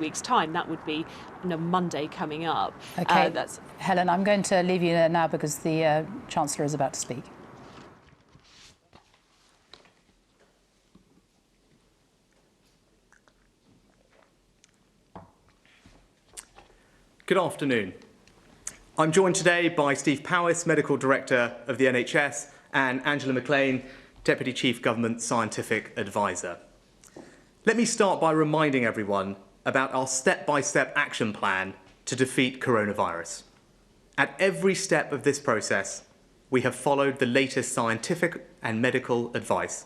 week's time. That would be Monday coming up. Okay, Helen, I'm going to leave you there now because the Chancellor is about to speak. Good afternoon. I'm joined today by Steve Powis, Medical Director of the NHS, and Angela McLean, Deputy Chief Government Scientific Advisor. Let me start by reminding everyone about our step-by-step action plan to defeat coronavirus. At every step of this process, we have followed the latest scientific and medical advice.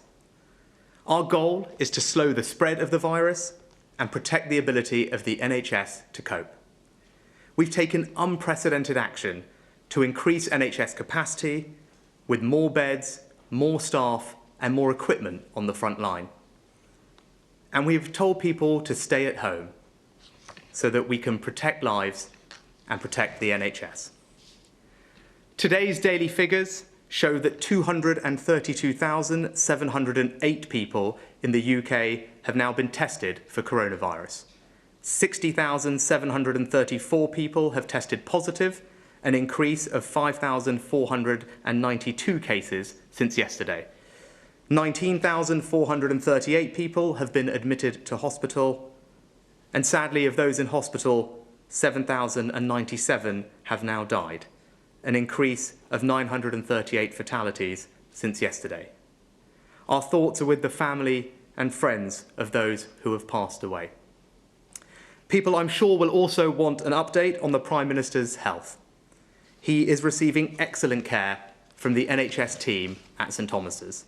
Our goal is to slow the spread of the virus and protect the ability of the NHS to cope. We've taken unprecedented action to increase NHS capacity with more beds, more staff and more equipment on the front line. And we've told people to stay at home so that we can protect lives and protect the NHS. Today's daily figures show that 232,708 people in the UK have now been tested for coronavirus. 60,734 people have tested positive, an increase of 5,492 cases since yesterday. 19,438 people have been admitted to hospital, and sadly, of those in hospital, 7,097 have now died, an increase of 938 fatalities since yesterday. Our thoughts are with the family and friends of those who have passed away. People, I'm sure, will also want an update on the Prime Minister's health. He is receiving excellent care from the NHS team at St Thomas's.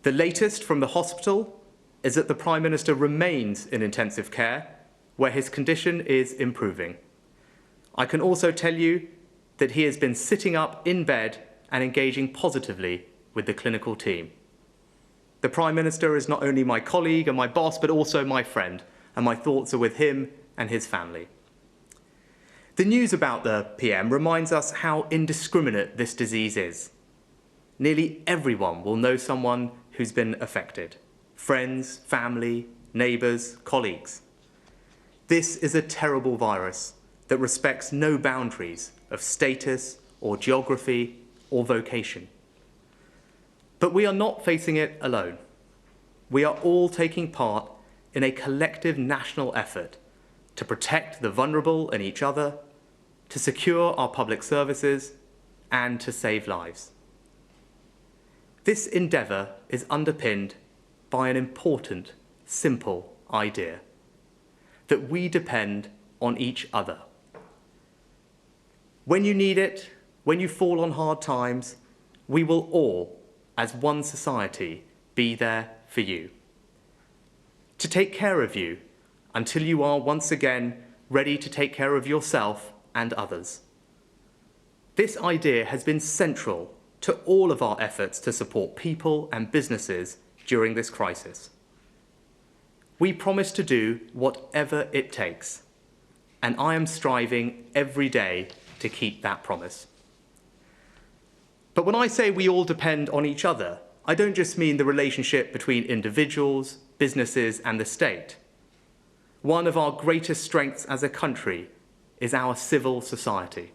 The latest from the hospital is that the Prime Minister remains in intensive care, where his condition is improving. I can also tell you that he has been sitting up in bed and engaging positively with the clinical team. The Prime Minister is not only my colleague and my boss, but also my friend, and my thoughts are with him and his family. The news about the PM reminds us how indiscriminate this disease is. Nearly everyone will know someone who's been affected. Friends, family, neighbours, colleagues. This is a terrible virus that respects no boundaries of status or geography or vocation. But we are not facing it alone. We are all taking part in a collective national effort to protect the vulnerable and each other, to secure our public services, and to save lives. This endeavour is underpinned by an important, simple idea, that we depend on each other. When you need it, when you fall on hard times, we will all, as one society, be there for you. To take care of you until you are once again ready to take care of yourself and others. This idea has been central to all of our efforts to support people and businesses during this crisis. We promise to do whatever it takes, and I am striving every day to keep that promise. But when I say we all depend on each other, I don't just mean the relationship between individuals, businesses, and the state. One of our greatest strengths as a country is our civil society.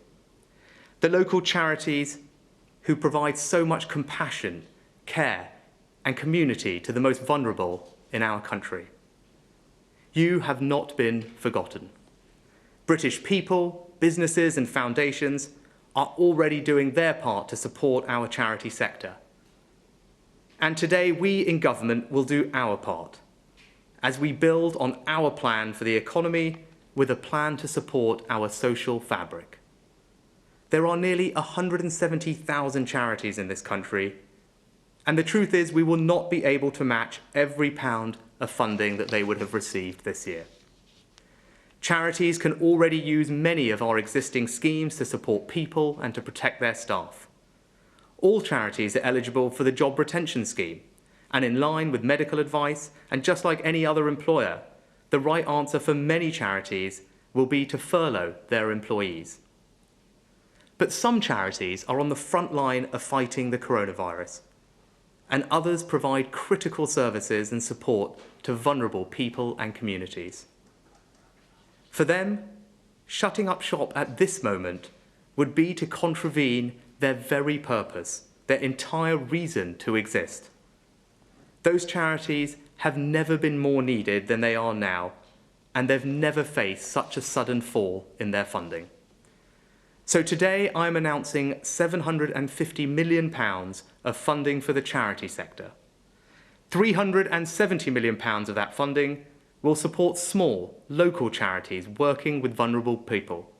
The local charities who provide so much compassion, care, and community to the most vulnerable in our country. You have not been forgotten. British people, businesses, and foundations are already doing their part to support our charity sector. And today, we in government will do our part as we build on our plan for the economy with a plan to support our social fabric. There are nearly 170,000 charities in this country, and the truth is we will not be able to match every pound of funding that they would have received this year. Charities can already use many of our existing schemes to support people and to protect their staff. All charities are eligible for the Job Retention Scheme, and in line with medical advice, and just like any other employer, the right answer for many charities will be to furlough their employees. But some charities are on the front line of fighting the coronavirus, and others provide critical services and support to vulnerable people and communities. For them, shutting up shop at this moment would be to contravene their very purpose, their entire reason to exist. Those charities have never been more needed than they are now, and they've never faced such a sudden fall in their funding. So today I'm announcing £750 million of funding for the charity sector. £370 million of that funding will support small, local charities working with vulnerable people.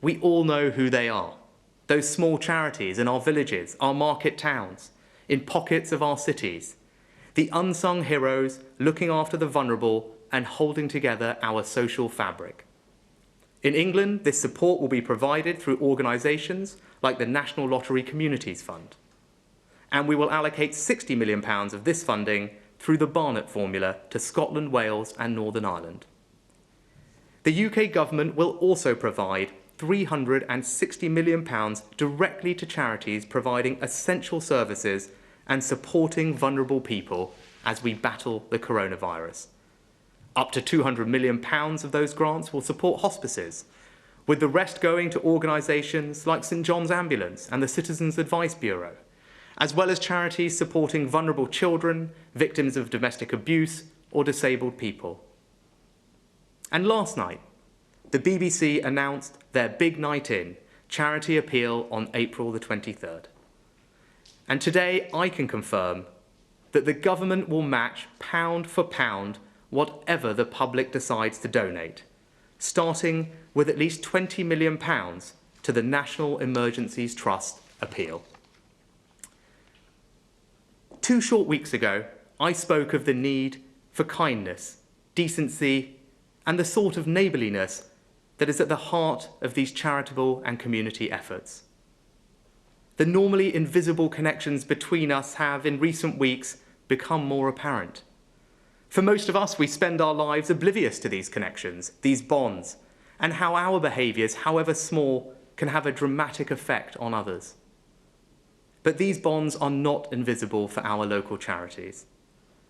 We all know who they are, those small charities in our villages, our market towns, in pockets of our cities, the unsung heroes looking after the vulnerable and holding together our social fabric. In England, this support will be provided through organisations like the National Lottery Communities Fund. And we will allocate £60 million of this funding through the Barnett formula to Scotland, Wales and Northern Ireland. The UK government will also provide £360 million directly to charities providing essential services and supporting vulnerable people as we battle the coronavirus. Up to £200 million of those grants will support hospices, with the rest going to organisations like St John's Ambulance and the Citizens Advice Bureau, as well as charities supporting vulnerable children, victims of domestic abuse or disabled people. And last night, the BBC announced their Big Night In charity appeal on April the 23rd. And today I can confirm that the government will match pound for pound whatever the public decides to donate, starting with at least £20 million to the National Emergencies Trust appeal. 2 short weeks ago, I spoke of the need for kindness, decency, and the sort of neighbourliness that is at the heart of these charitable and community efforts. The normally invisible connections between us have, in recent weeks, become more apparent. For most of us, we spend our lives oblivious to these connections, these bonds, and how our behaviours, however small, can have a dramatic effect on others. But these bonds are not invisible for our local charities.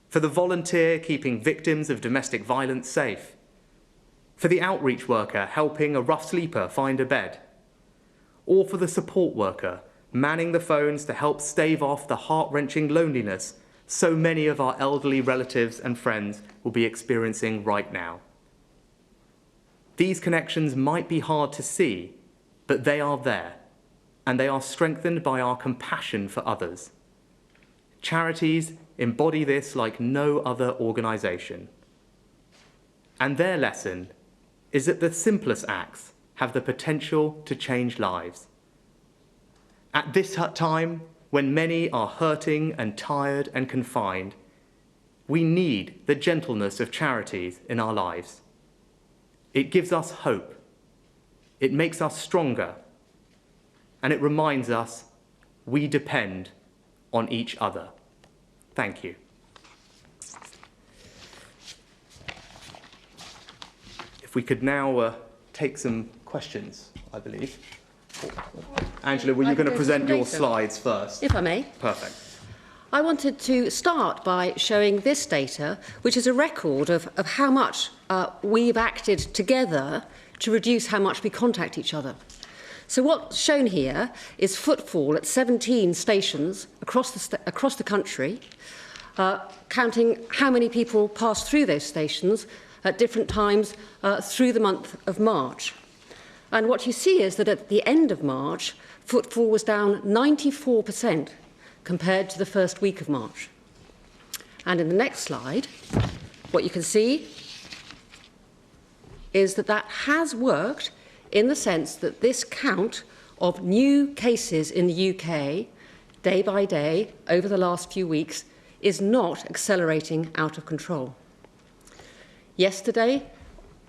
For the volunteer keeping victims of domestic violence safe. For the outreach worker helping a rough sleeper find a bed. Or for the support worker manning the phones to help stave off the heart-wrenching loneliness so many of our elderly relatives and friends will be experiencing right now. These connections might be hard to see, but they are there, and they are strengthened by our compassion for others. Charities embody this like no other organisation. And their lesson is that the simplest acts have the potential to change lives. At this time, when many are hurting and tired and confined, we need the gentleness of charities in our lives. It gives us hope, it makes us stronger, and it reminds us we depend on each other. Thank you. If we could now take some questions, I believe. Angela, were you going to present your slides first? If I may. Perfect. I wanted to start by showing this data, which is a record of how much we've acted together to reduce how much we contact each other. So what's shown here is footfall at 17 stations across the country, counting how many people pass through those stations at different times through the month of March. And what you see is that at the end of March, footfall was down 94% compared to the first week of March. And in the next slide, what you can see is that that has worked in the sense that this count of new cases in the UK, day by day, over the last few weeks, is not accelerating out of control. Yesterday,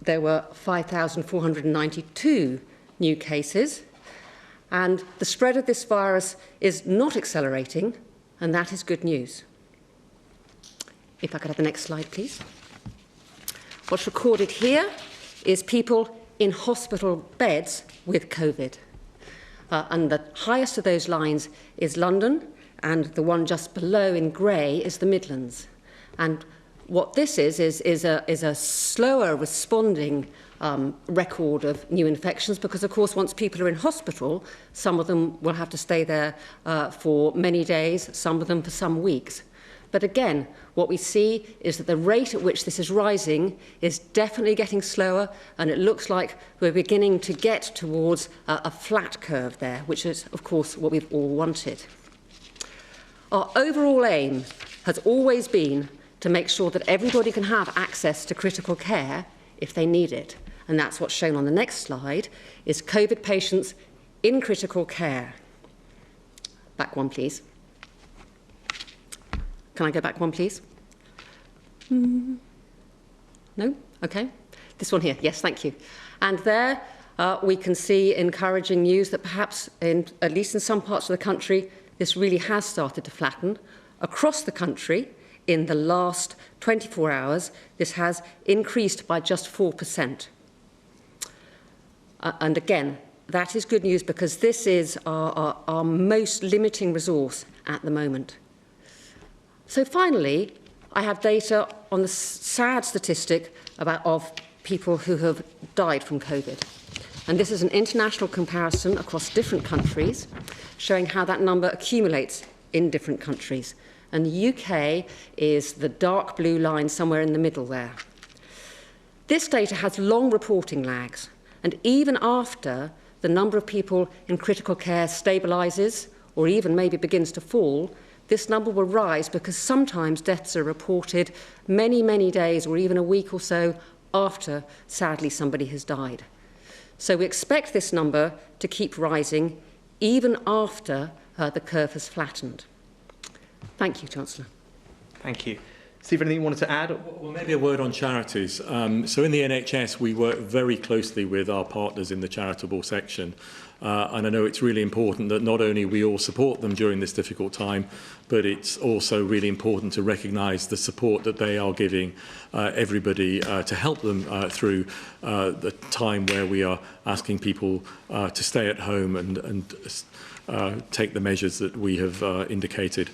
there were 5,492 new cases, and the spread of this virus is not accelerating, and that is good news. If I could have the next slide, please. What's recorded here is people in hospital beds with COVID. And the highest of those lines is London, and the one just below in grey is the Midlands. And what this is a slower responding record of new infections, because of course once people are in hospital, some of them will have to stay there for many days, some of them for some weeks. But again, what we see is that the rate at which this is rising is definitely getting slower, and it looks like we're beginning to get towards a flat curve there, which is of course what we've all wanted. Our overall aim has always been to make sure that everybody can have access to critical care if they need it. And that's what's shown on the next slide, is COVID patients in critical care. Back one, please. Can I go back one, please? No? OK. This one here. Yes, thank you. And there we can see encouraging news that perhaps, at least in some parts of the country, this really has started to flatten. Across the country, in the last 24 hours, this has increased by just 4%. And again, that is good news, because this is our most limiting resource at the moment. So finally, I have data on the sad statistic of people who have died from COVID. And this is an international comparison across different countries, showing how that number accumulates in different countries. And the UK is the dark blue line somewhere in the middle there. This data has long reporting lags, and even after the number of people in critical care stabilises or even maybe begins to fall, this number will rise, because sometimes deaths are reported many, many days or even a week or so after, sadly, somebody has died. So we expect this number to keep rising even after the curve has flattened. Thank you, Chancellor. Thank you. Steve, anything you wanted to add? Well, maybe a word on charities. So in the NHS, we work very closely with our partners in the charitable section. And I know it's really important that not only we all support them during this difficult time, but it's also really important to recognise the support that they are giving everybody to help them through the time where we are asking people to stay at home and take the measures that we have indicated.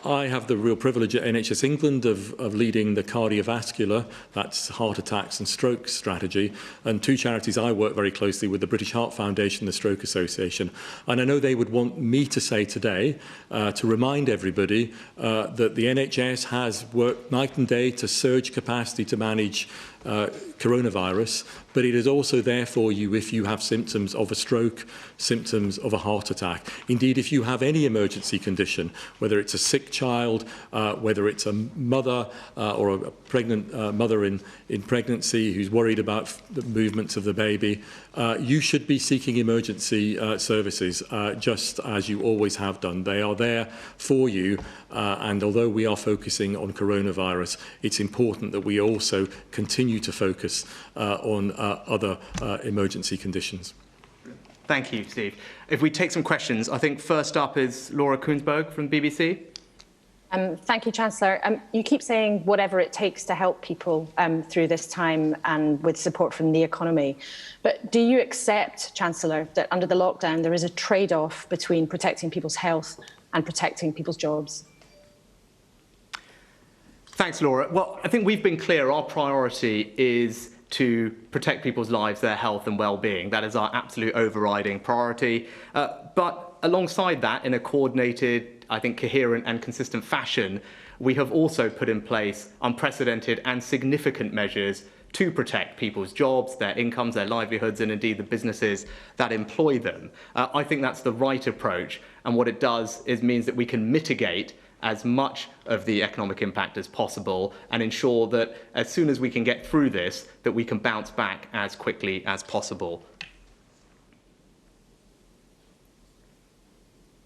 I have the real privilege at NHS England of leading the cardiovascular, that's heart attacks and stroke strategy, and two charities I work very closely with, the British Heart Foundation and the Stroke Association. And I know they would want me to say today, to remind everybody that the NHS has worked night and day to surge capacity to manage coronavirus, but it is also there for you if you have symptoms of a stroke, symptoms of a heart attack. Indeed, if you have any emergency condition, whether it's a sick child, whether it's a mother or a pregnant mother in pregnancy who's worried about the movements of the baby, you should be seeking emergency services, just as you always have done. They are there for you, and although we are focusing on coronavirus, it's important that we also continue to focus on other emergency conditions. Thank you, Steve. If we take some questions, I think first up is Laura Koonsberg from BBC. Thank you, Chancellor. You keep saying whatever it takes to help people through this time and with support from the economy. But do you accept, Chancellor, that under the lockdown there is a trade-off between protecting people's health and protecting people's jobs? Thanks, Laura. Well, I think we've been clear. Our priority is to protect people's lives, their health and well-being. That is our absolute overriding priority. But alongside that, in a coordinated, I think, coherent and consistent fashion, we have also put in place unprecedented and significant measures to protect people's jobs, their incomes, their livelihoods, and indeed the businesses that employ them. I think that's the right approach. And what it does is means that we can mitigate as much of the economic impact as possible and ensure that as soon as we can get through this, that we can bounce back as quickly as possible.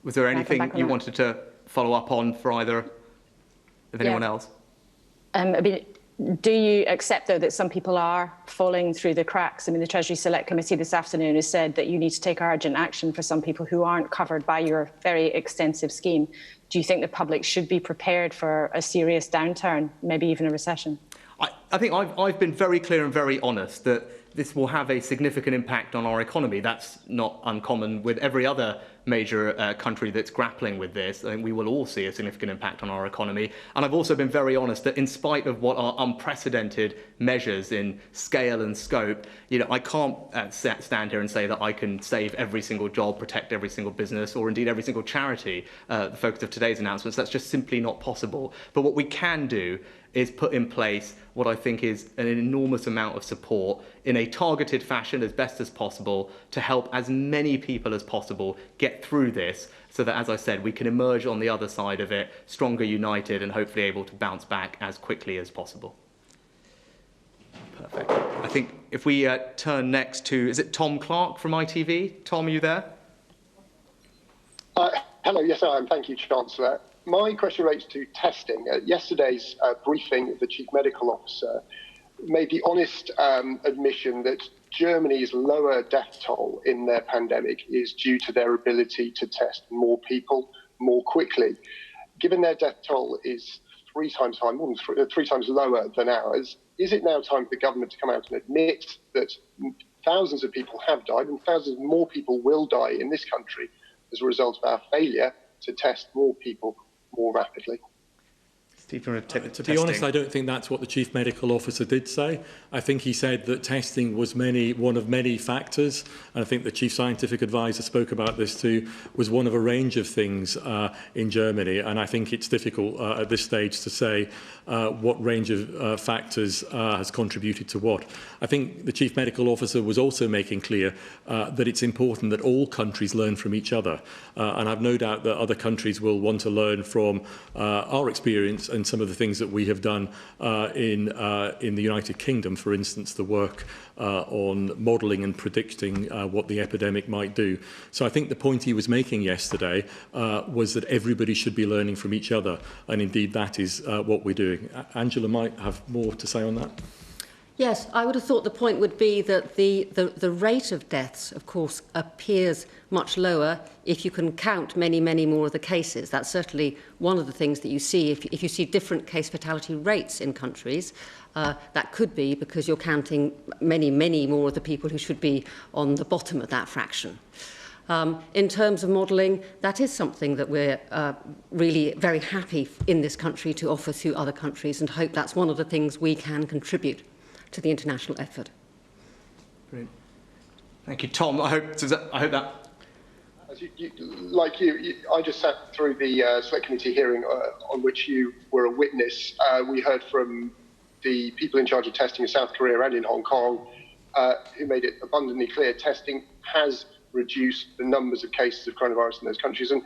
Was there anything you wanted to follow up on for either of anyone else? I mean, do you accept, though, that some people are falling through the cracks? I mean, the Treasury Select Committee this afternoon has said that you need to take urgent action for some people who aren't covered by your very extensive scheme. Do you think the public should be prepared for a serious downturn, maybe even a recession? I think I've been very clear and very honest that this will have a significant impact on our economy. That's not uncommon with every other major country that's grappling with this. I think we will all see a significant impact on our economy. And I've also been very honest that in spite of what are unprecedented measures in scale and scope, I can't stand here and say that I can save every single job, protect every single business, or indeed every single charity, the focus of today's announcements. That's just simply not possible. But what we can do is put in place what I think is an enormous amount of support in a targeted fashion as best as possible to help as many people as possible get through this so that, as I said, we can emerge on the other side of it stronger, united, and hopefully able to bounce back as quickly as possible. Perfect. I think if we turn next to, is it Tom Clark from ITV? Tom, are you there? Hello, yes I am. Thank you, Chancellor. My question relates to testing. Yesterday's briefing, the Chief Medical Officer made the honest admission that Germany's lower death toll in their pandemic is due to their ability to test more people more quickly. Given their death toll is 3 times high, more than 3 times lower than ours, is it now time for the government to come out and admit that thousands of people have died and thousands more people will die in this country as a result of our failure to test more people more rapidly? To be honest, I don't think that's what the Chief Medical Officer did say. I think he said that testing was one of many factors, and I think the Chief Scientific Advisor spoke about this too, was one of a range of things in Germany, and I think it's difficult at this stage to say what range of factors has contributed to what. I think the Chief Medical Officer was also making clear that it's important that all countries learn from each other, and I've no doubt that other countries will want to learn from our experience and some of the things that we have done in the United Kingdom, for instance, the work on modelling and predicting what the epidemic might do. So I think the point he was making yesterday was that everybody should be learning from each other, and indeed that is what we're doing. Angela might have more to say on that. Yes, I would have thought the point would be that the rate of deaths, of course, appears much lower if you can count many, many more of the cases. That's certainly one of the things that you see. If you see different case fatality rates in countries, that could be because you're counting many, many more of the people who should be on the bottom of that fraction. In terms of modelling, that is something that we're really very happy in this country to offer to other countries, and hope that's one of the things we can contribute to the international effort. Brilliant. Thank you, Tom. I hope that. Like you, I just sat through the Select Committee hearing on which you were a witness. We heard from the people in charge of testing in South Korea and in Hong Kong, who made it abundantly clear testing has reduced the numbers of cases of coronavirus in those countries. And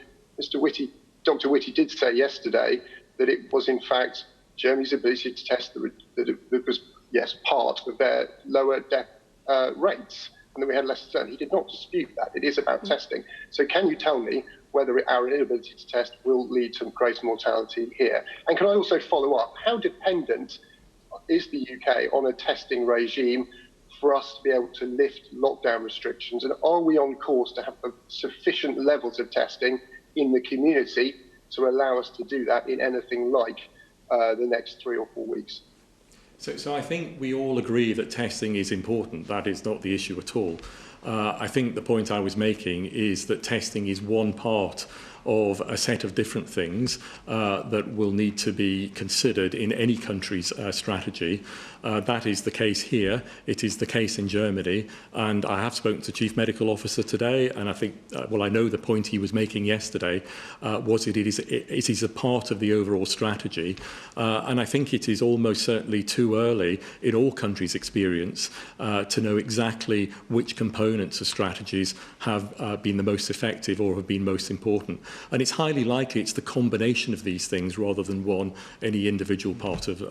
Dr. Whitty did say yesterday that it was in fact Germany's ability to test that was, yes, part of their lower death rates, and that we had less concern. He did not dispute that. It is about testing. So can you tell me whether our inability to test will lead to greater mortality here? And can I also follow up, how dependent is the UK on a testing regime for us to be able to lift lockdown restrictions? And are we on course to have sufficient levels of testing in the community to allow us to do that in anything like the next 3 or 4 weeks? So I think we all agree that testing is important. That is not the issue at all. I think the point I was making is that testing is one part of a set of different things that will need to be considered in any country's strategy. That is the case here. It is the case in Germany. And I have spoken to the Chief Medical Officer today, and I think, I know the point he was making yesterday was it is a part of the overall strategy. And I think it is almost certainly too early in all countries' experience to know exactly which components of strategies have been the most effective or have been most important. And it's highly likely it's the combination of these things rather than any individual part of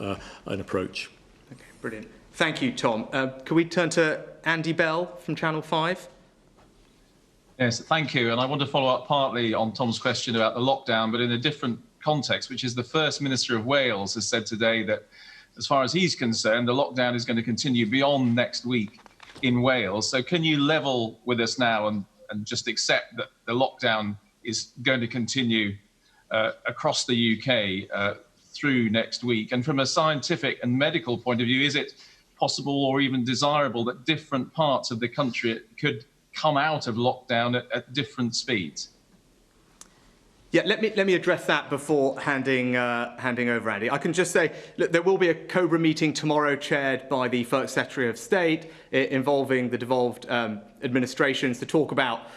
an approach. Okay, brilliant. Thank you, Tom. Can we turn to Andy Bell from Channel 5? Yes, thank you. And I want to follow up partly on Tom's question about the lockdown, but in a different context, which is the First Minister of Wales has said today that, as far as he's concerned, the lockdown is going to continue beyond next week in Wales. So can you level with us now and just accept that the lockdown is going to continue across the UK through next week? And from a scientific and medical point of view, is it possible or even desirable that different parts of the country could come out of lockdown at different speeds? Yeah, let me address that before handing over, Andy. I can just say, look, there will be a COBRA meeting tomorrow chaired by the First Secretary of State involving the devolved administrations to talk about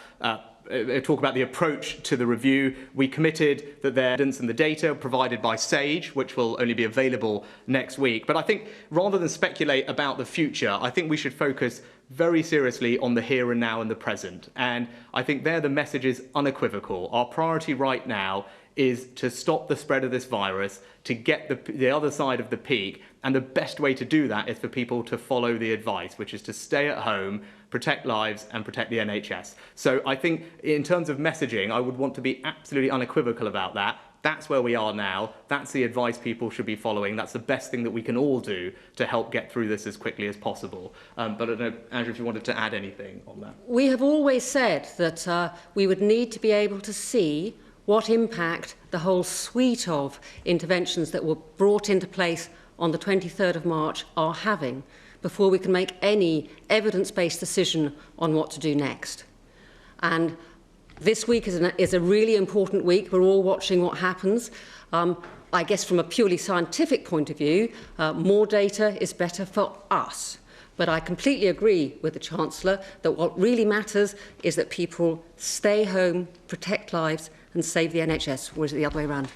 the approach to the review. We committed that the evidence and the data provided by SAGE, which will only be available next week. But I think rather than speculate about the future, I think we should focus very seriously on the here and now and the present. And I think there the message is unequivocal. Our priority right now is to stop the spread of this virus, to get the other side of the peak. And the best way to do that is for people to follow the advice, which is to stay at home, protect lives and protect the NHS. So I think in terms of messaging, I would want to be absolutely unequivocal about that. That's where we are now. That's the advice people should be following. That's the best thing that we can all do to help get through this as quickly as possible. But I don't know, Andrew, if you wanted to add anything on that. We have always said that we would need to be able to see what impact the whole suite of interventions that were brought into place on the 23rd of March are having before we can make any evidence-based decision on what to do next. And this week is a really important week. We're all watching what happens. I guess from a purely scientific point of view, more data is better for us. But I completely agree with the Chancellor that what really matters is that people stay home, protect lives and save the NHS, or is it the other way around?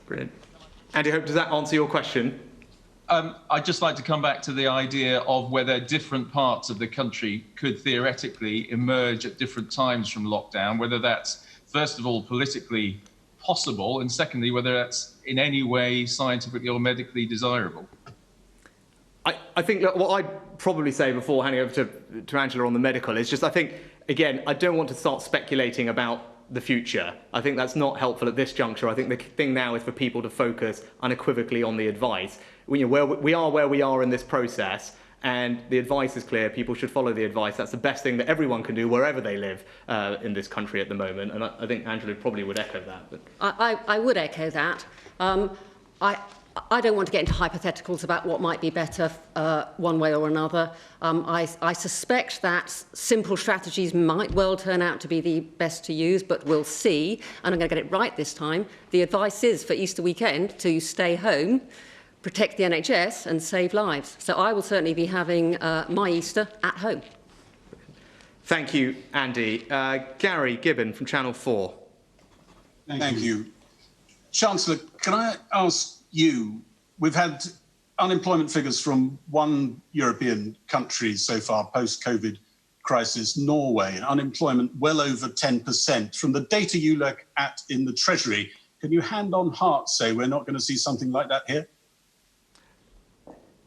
Brilliant. Andy, Hope, does that answer your question? I'd just like to come back to the idea of whether different parts of the country could theoretically emerge at different times from lockdown, whether that's, first of all, politically possible, and secondly, whether that's in any way scientifically or medically desirable. I think that what I'd probably say before handing over to Angela on the medical is just, I think, again, I don't want to start speculating about the future. I think that's not helpful at this juncture. I think the thing now is for people to focus unequivocally on the advice. We are where we are in this process, and the advice is clear. People should follow the advice. That's the best thing that everyone can do wherever they live in this country at the moment. And I think Angela probably would echo that. But I would echo that. I don't want to get into hypotheticals about what might be better one way or another. I suspect that simple strategies might well turn out to be the best to use, but we'll see. And I'm going to get it right this time. The advice is for Easter weekend to stay home, protect the NHS and save lives. So I will certainly be having my Easter at home. Thank you, Andy. Gary Gibbon from Channel 4. Thank you. Chancellor, can I ask you, we've had unemployment figures from one European country so far post-COVID crisis, Norway, unemployment well over 10%. From the data you look at in the Treasury, can you hand on heart say we're not going to see something like that here?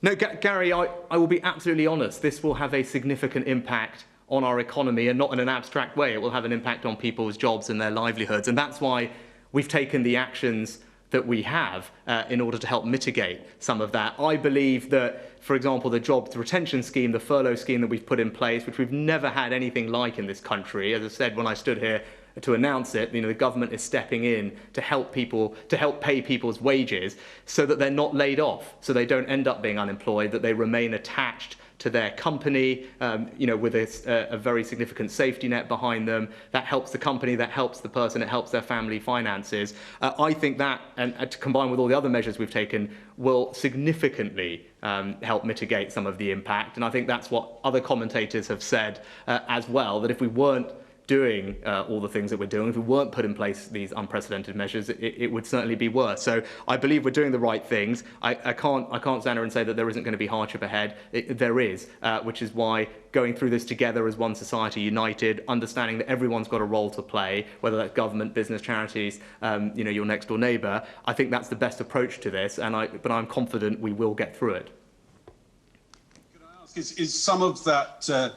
No, Gary, I will be absolutely honest. This will have a significant impact on our economy, and not in an abstract way. It will have an impact on people's jobs and their livelihoods. And that's why we've taken the actions that we have in order to help mitigate some of that. I believe that, for example, the jobs retention scheme, the furlough scheme that we've put in place, which we've never had anything like in this country, as I said when I stood here to announce it, the government is stepping in to help people, to help pay people's wages so that they're not laid off, so they don't end up being unemployed, that they remain attached to their company, with a very significant safety net behind them. That helps the company, that helps the person, it helps their family finances. I think that, and to combine with all the other measures we've taken, will significantly help mitigate some of the impact. And I think that's what other commentators have said as well, that if we weren't doing all the things that we're doing, if we weren't put in place these unprecedented measures, it would certainly be worse. So I believe we're doing the right things. I can't stand here and say that there isn't going to be hardship ahead. There is, which is why going through this together as one society, united, understanding that everyone's got a role to play, whether that's government, business, charities, your next door neighbour. I think that's the best approach to this, but I'm confident we will get through it. Can I ask, is some of that?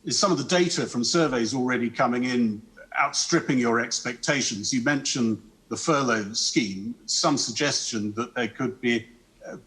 Is some of the data from surveys already coming in outstripping your expectations? You mentioned the furlough scheme, some suggestion that there could be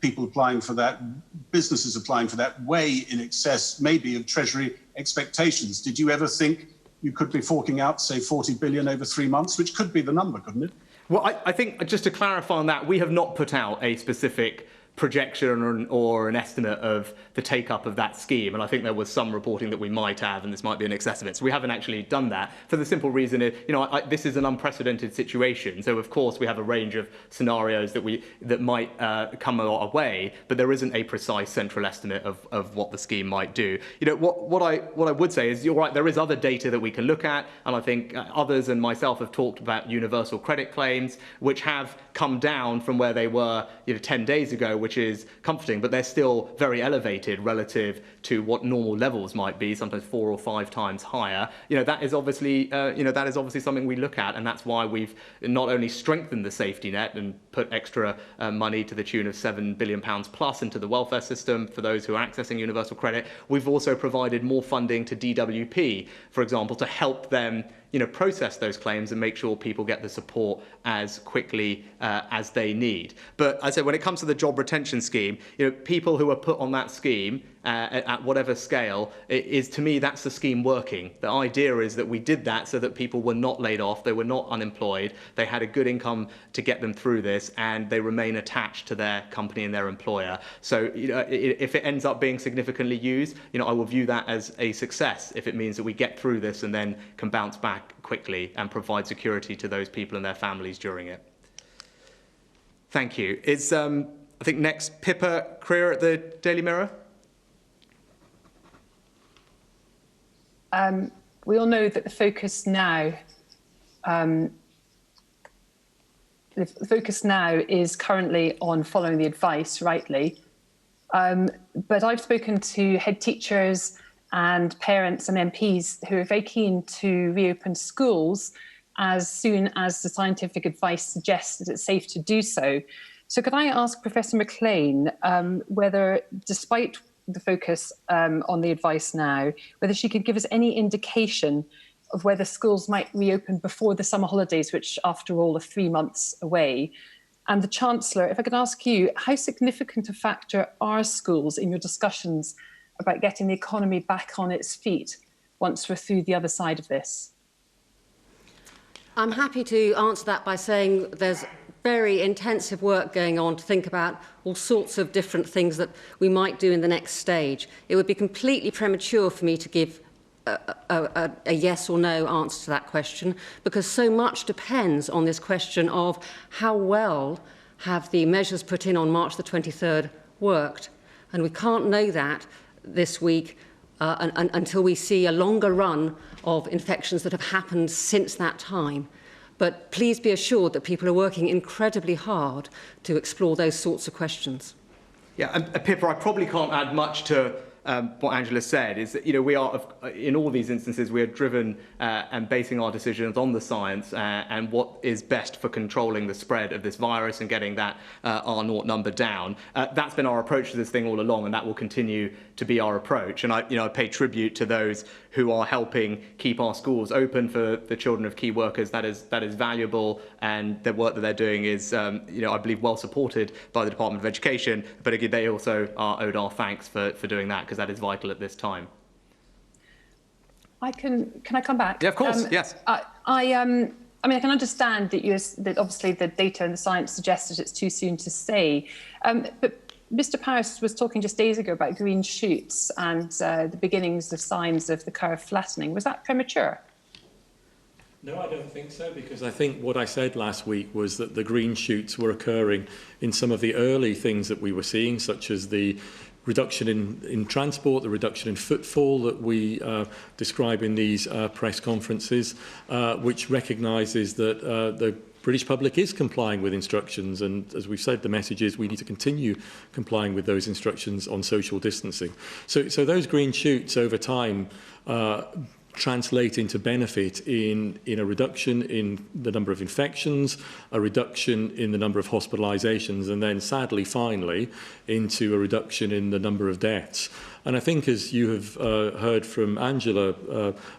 people applying for that, businesses applying for that way in excess maybe of Treasury expectations. Did you ever think you could be forking out, say, 40 billion over 3 months, which could be the number, couldn't it? Well, I think just to clarify on that, we have not put out a specific projection or an estimate of the take-up of that scheme, and I think there was some reporting that we might have, and this might be an excess of it. So we haven't actually done that for the simple reason, this is an unprecedented situation. So of course we have a range of scenarios that might come our way, but there isn't a precise central estimate of what the scheme might do. What I would say is, you're right, there is other data that we can look at, and I think others and myself have talked about universal credit claims, which have come down from where they were 10 days ago, which is comforting, but they're still very elevated relative to what normal levels might be, sometimes 4 or 5 times higher. That is obviously something we look at, and that's why we've not only strengthened the safety net and put extra money to the tune of £7 billion plus into the welfare system for those who are accessing universal credit. We've also provided more funding to DWP, for example, to help them process those claims and make sure people get the support as quickly as they need. But as I said, when it comes to the job retention scheme, people who are put on that scheme at whatever scale, to me, that's the scheme working. The idea is that we did that so that people were not laid off, they were not unemployed, they had a good income to get them through this, and they remain attached to their company and their employer. So if it ends up being significantly used, I will view that as a success if it means that we get through this and then can bounce back quickly and provide security to those people and their families during it. Thank you. Is I think next Pippa Creer at the Daily Mirror. We all know that the focus now is currently on following the advice, rightly. But I've spoken to head teachers and parents and MPs who are very keen to reopen schools as soon as the scientific advice suggests that it's safe to do so. So could I ask Professor McLean whether, despite the focus on the advice now, whether she could give us any indication of whether schools might reopen before the summer holidays, which after all are 3 months away. And the Chancellor, if I could ask you, how significant a factor are schools in your discussions about getting the economy back on its feet once we're through the other side of this? I'm happy to answer that by saying there's very intensive work going on to think about all sorts of different things that we might do in the next stage. It would be completely premature for me to give a yes or no answer to that question, because so much depends on this question of how well have the measures put in on March the 23rd worked. And we can't know that this week until we see a longer run of infections that have happened since that time. But please be assured that people are working incredibly hard to explore those sorts of questions. Yeah, and Pippa, I probably can't add much to what Angela said. Is that we are, in all these instances, we are driven and basing our decisions on the science and what is best for controlling the spread of this virus and getting that R0 number down. That's been our approach to this thing all along, and that will continue to be our approach. And I pay tribute to those who are helping keep our schools open for the children of key workers. That is valuable, and the work that they're doing is, I believe, well supported by the Department of Education. But again, they also are owed our thanks for doing that, because that is vital at this time. Can I come back? Yeah, of course. Yes. I can understand that obviously the data and the science suggests that it's too soon to say, but Mr. Powis was talking just days ago about green shoots and the beginnings of signs of the curve flattening. Was that premature? No, I don't think so, because I think what I said last week was that the green shoots were occurring in some of the early things that we were seeing, such as the reduction in transport, the reduction in footfall that we describe in these press conferences, which recognises that the British public is complying with instructions, and as we've said, the message is we need to continue complying with those instructions on social distancing. So those green shoots over time translate into benefit in a reduction in the number of infections, a reduction in the number of hospitalisations, and then sadly, finally, into a reduction in the number of deaths. And I think, as you have heard from Angela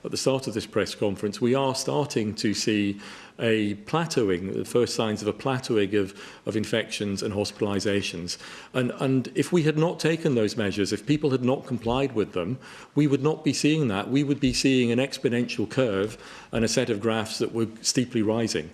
at the start of this press conference, we are starting to see a plateauing, the first signs of a plateauing of infections and hospitalisations. And if we had not taken those measures, if people had not complied with them, we would not be seeing that. We would be seeing an exponential curve and a set of graphs that were steeply rising.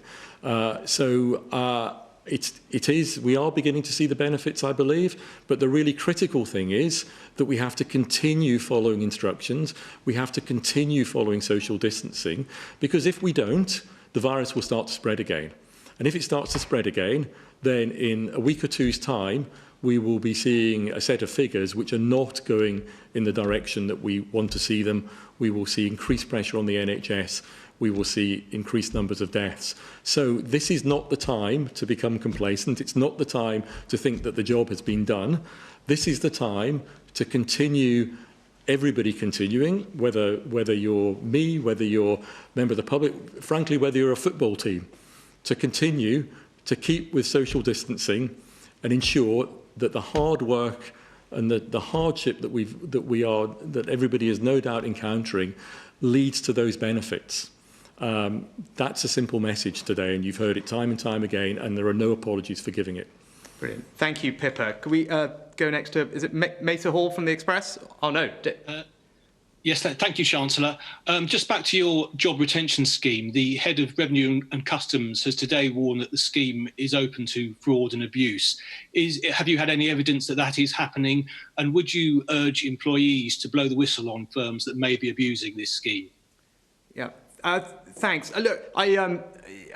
we are beginning to see the benefits, I believe, but the really critical thing is that we have to continue following instructions, we have to continue following social distancing, because if we don't, the virus will start to spread again. And if it starts to spread again, then in a week or two's time, we will be seeing a set of figures which are not going in the direction that we want to see them. We will see increased pressure on the NHS. We will see increased numbers of deaths. So this is not the time to become complacent. It's not the time to think that the job has been done. This is the time to continue, everybody continuing, whether you're me, whether you're a member of the public, frankly, whether you're a football team, to continue to keep with social distancing and ensure that the hard work and the hardship that everybody is no doubt encountering leads to those benefits. That's a simple message today, and you've heard it time and time again, and there are no apologies for giving it. Brilliant. Thank you, Pippa. Can we go next to, is it Mesa Hall from the Express? Oh, no. Yes, thank you, Chancellor. Just back to your job retention scheme, the head of Revenue and Customs has today warned that the scheme is open to fraud and abuse. Have you had any evidence that that is happening? And would you urge employees to blow the whistle on firms that may be abusing this scheme? Yeah. Thanks. Look,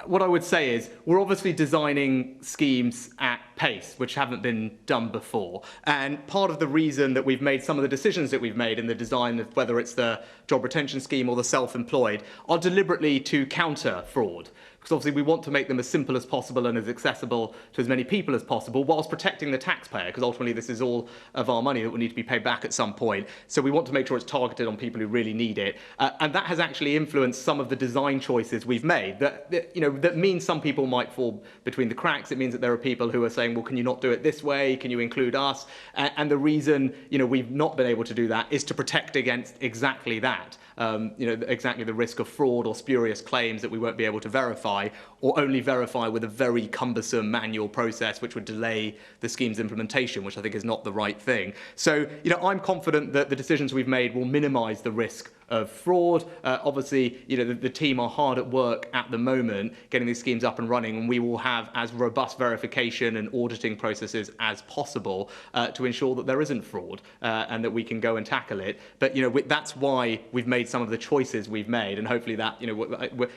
what I would say is we're obviously designing schemes at pace, which haven't been done before. And part of the reason that we've made some of the decisions that we've made in the design of whether it's the job retention scheme or the self-employed are deliberately to counter fraud. Because obviously we want to make them as simple as possible and as accessible to as many people as possible whilst protecting the taxpayer, because ultimately this is all of our money that will need to be paid back at some point. So we want to make sure it's targeted on people who really need it. And that has actually influenced some of the design choices we've made. That means some people might fall between the cracks. It means that there are people who are saying, well, can you not do it this way? Can you include us? And the reason we've not been able to do that is to protect against exactly that. Exactly the risk of fraud or spurious claims that we won't be able to verify, or only verify with a very cumbersome manual process which would delay the scheme's implementation, which I think is not the right thing. So, I'm confident that the decisions we've made will minimise the risk of fraud. Obviously, the team are hard at work at the moment getting these schemes up and running, and we will have as robust verification and auditing processes as possible to ensure that there isn't fraud and that we can go and tackle it. But that's why we've made some of the choices we've made, and hopefully that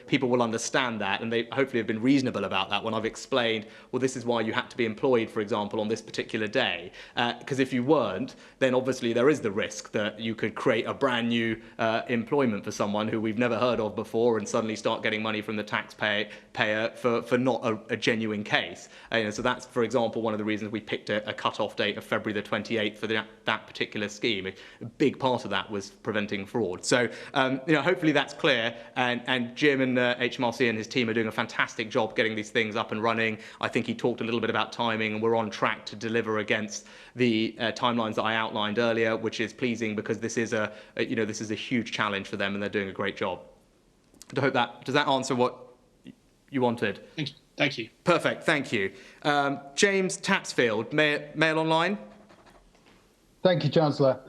people will understand that, and they hopefully have been reasonable about that when I've explained, well, this is why you had to be employed, for example, on this particular day, because if you weren't, then obviously there is the risk that you could create a brand new employment for someone who we've never heard of before and suddenly start getting money from the taxpayer for not a genuine case. So that's, for example, one of the reasons we picked a cut-off date of February the 28th for that particular scheme. A big part of that was preventing fraud. So, hopefully that's clear, and Jim and HMRC and his team are doing a fantastic job getting these things up and running. I think he talked a little bit about timing, and we're on track to deliver against the timelines that I outlined earlier, which is pleasing because this is a huge challenge for them, and they're doing a great job. I hope does that answer what you wanted? Thank you. Perfect. Thank you. James Tatsfield, Mail Online. Thank you, Chancellor.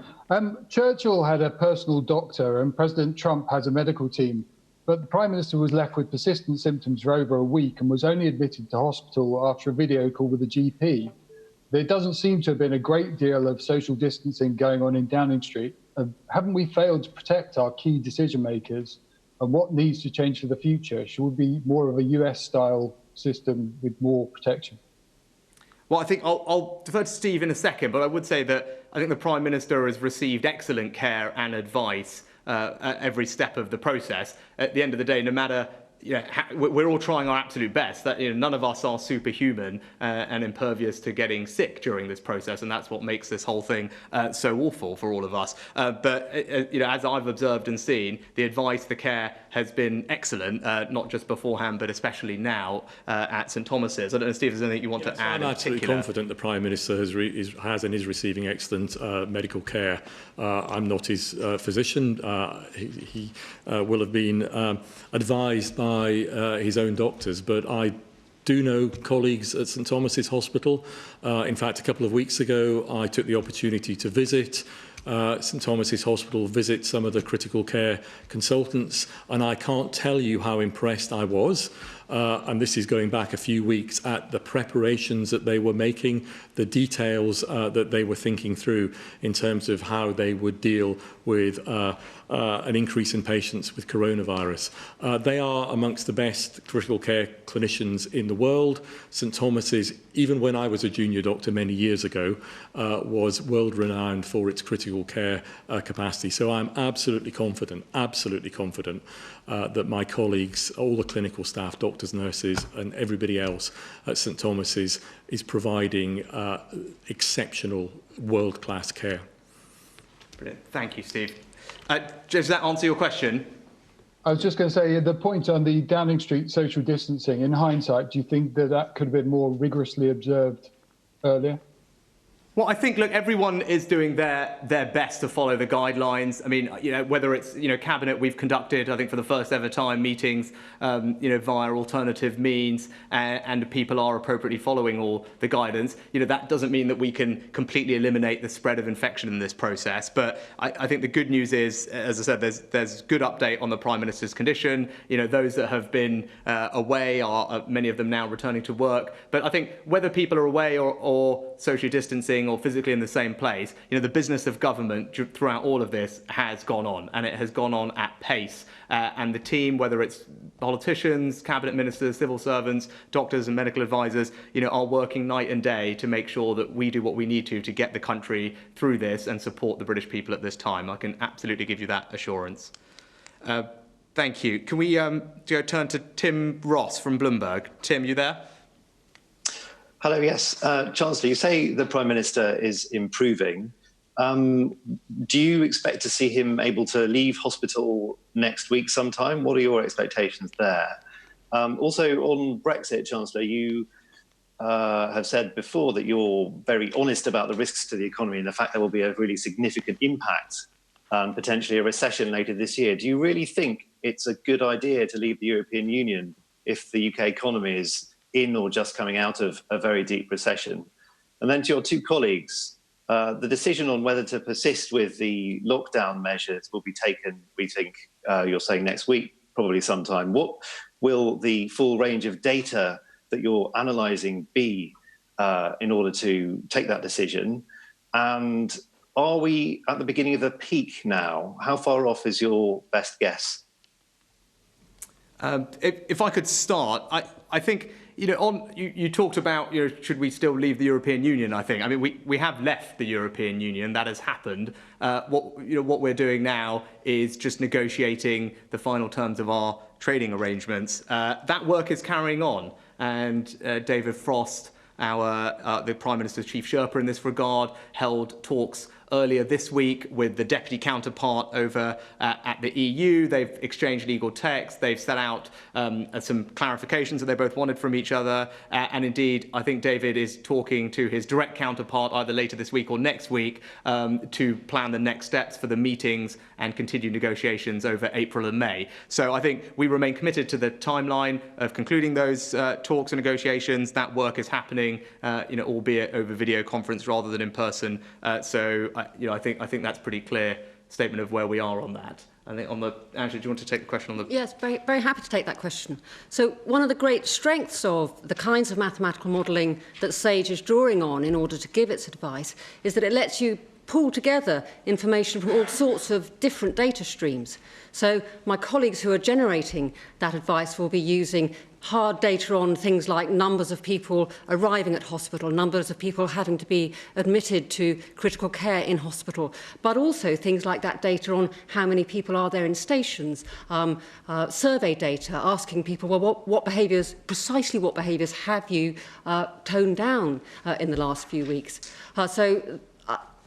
Churchill had a personal doctor and President Trump has a medical team, but the Prime Minister was left with persistent symptoms for over a week and was only admitted to hospital after a video call with a GP. There doesn't seem to have been a great deal of social distancing going on in Downing Street. Haven't we failed to protect our key decision makers? And what needs to change for the future? Should we be more of a US-style system with more protection? Well, I think I'll defer to Steve in a second, but I would say that I think the Prime Minister has received excellent care and advice at every step of the process. At the end of the day, no matter we're all trying our absolute best. That none of us are superhuman and impervious to getting sick during this process, and that's what makes this whole thing so awful for all of us. But as I've observed and seen, the advice, the care has been excellent, not just beforehand, but especially now at St Thomas's. I don't know, Steve, is there anything you want to add? I'm absolutely confident the Prime Minister has and is receiving excellent medical care. I'm not his physician. He will have been advised by his own doctors, but I do know colleagues at St Thomas's Hospital. In fact, a couple of weeks ago, I took the opportunity to visit St Thomas's Hospital, visit some of the critical care consultants, and I can't tell you how impressed I was and this is going back a few weeks, at the preparations that they were making, the details that they were thinking through in terms of how they would deal with an increase in patients with coronavirus. They are amongst the best critical care clinicians in the world. St Thomas's, even when I was a junior doctor many years ago, was world renowned for its critical care capacity. So I'm absolutely confident that my colleagues, all the clinical staff, doctors, nurses, and everybody else at St Thomas's is providing exceptional world-class care. Brilliant. Thank you, Steve. Does that answer your question? I was just going to say, the point on the Downing Street social distancing, in hindsight, do you think that that could have been more rigorously observed earlier? Well, I think, look, everyone is doing their best to follow the guidelines. I mean, whether it's, Cabinet, we've conducted, I think for the first ever time, meetings, via alternative means, and people are appropriately following all the guidance. That doesn't mean that we can completely eliminate the spread of infection in this process. But I think the good news is, as I said, there's good update on the Prime Minister's condition. Those that have been away are many of them now returning to work. But I think whether people are away or socially distancing or physically in the same place, the business of government throughout all of this has gone on, and it has gone on at pace. And the team, whether it's politicians, cabinet ministers, civil servants, doctors and medical advisors, are working night and day to make sure that we do what we need to get the country through this and support the British people at this time. I can absolutely give you that assurance. Thank you. Can we turn to Tim Ross from Bloomberg? Tim, you there? Hello, yes. Chancellor, you say the Prime Minister is improving. Do you expect to see him able to leave hospital next week sometime? What are your expectations there? Also, on Brexit, Chancellor, you have said before that you're very honest about the risks to the economy and the fact there will be a really significant impact, potentially a recession later this year. Do you really think it's a good idea to leave the European Union if the UK economy is in or just coming out of a very deep recession? And then to your two colleagues, the decision on whether to persist with the lockdown measures will be taken, we think, you're saying next week, probably sometime. What will the full range of data that you're analysing be in order to take that decision? And are we at the beginning of a peak now? How far off is your best guess? If I could start, I think, you talked about, should we still leave the European Union, I think. I mean, we have left the European Union. That has happened. What we're doing now is just negotiating the final terms of our trading arrangements. That work is carrying on. And David Frost, the Prime Minister's chief Sherpa in this regard, held talks earlier this week with the deputy counterpart over at the EU. They've exchanged legal text. They've set out some clarifications that they both wanted from each other. And indeed, I think David is talking to his direct counterpart either later this week or next week to plan the next steps for the meetings and continue negotiations over April and May. So I think we remain committed to the timeline of concluding those talks and negotiations. That work is happening, albeit over video conference rather than in person. I think that's a pretty clear statement of where we are on that. I think Angela, do you want to take the question on the... Yes, very, very happy to take that question. So one of the great strengths of the kinds of mathematical modelling that SAGE is drawing on in order to give its advice is that it lets you pull together information from all sorts of different data streams. So my colleagues who are generating that advice will be using hard data on things like numbers of people arriving at hospital, numbers of people having to be admitted to critical care in hospital, but also things like that data on how many people are there in stations, survey data, asking people, well, precisely what behaviours have you toned down in the last few weeks?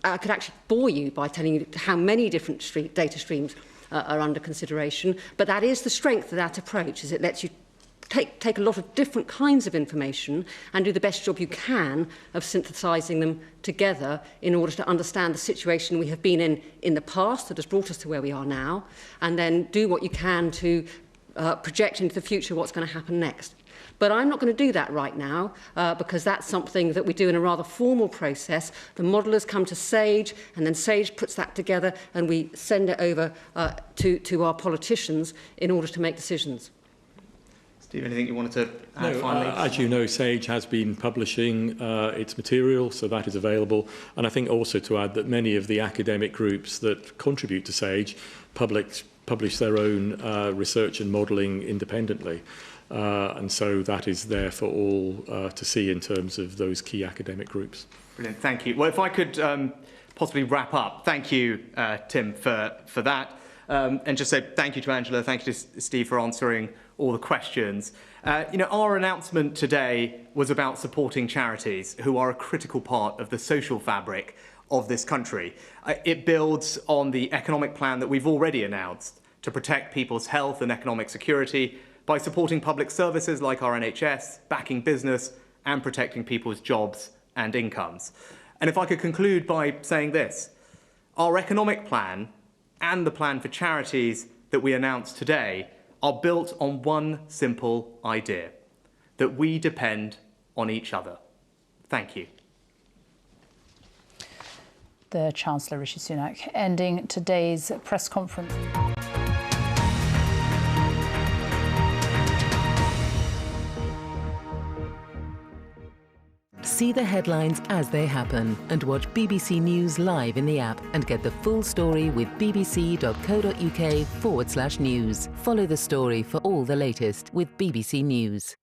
I could actually bore you by telling you how many different data streams are under consideration, but that is the strength of that approach, is it lets you take a lot of different kinds of information and do the best job you can of synthesising them together in order to understand the situation we have been in the past that has brought us to where we are now, and then do what you can to project into the future what's going to happen next. But I'm not going to do that right now because that's something that we do in a rather formal process. The modellers come to SAGE, and then SAGE puts that together, and we send it over to our politicians in order to make decisions. Steve, anything you wanted to add finally? As you know, SAGE has been publishing its material, so that is available. And I think also to add that many of the academic groups that contribute to SAGE publish their own research and modelling independently. And so that is there for all to see in terms of those key academic groups. Brilliant, thank you. Well, if I could possibly wrap up, thank you, Tim, for that. And just say thank you to Angela, thank you to Steve for answering all the questions. Our announcement today was about supporting charities who are a critical part of the social fabric of this country. It builds on the economic plan that we've already announced to protect people's health and economic security by supporting public services like our NHS, backing business and protecting people's jobs and incomes. And if I could conclude by saying this, our economic plan and the plan for charities that we announced today are built on one simple idea, that we depend on each other. Thank you. The Chancellor Rishi Sunak ending today's press conference. See the headlines as they happen and watch BBC News live in the app and get the full story with bbc.co.uk/news. Follow the story for all the latest with BBC News.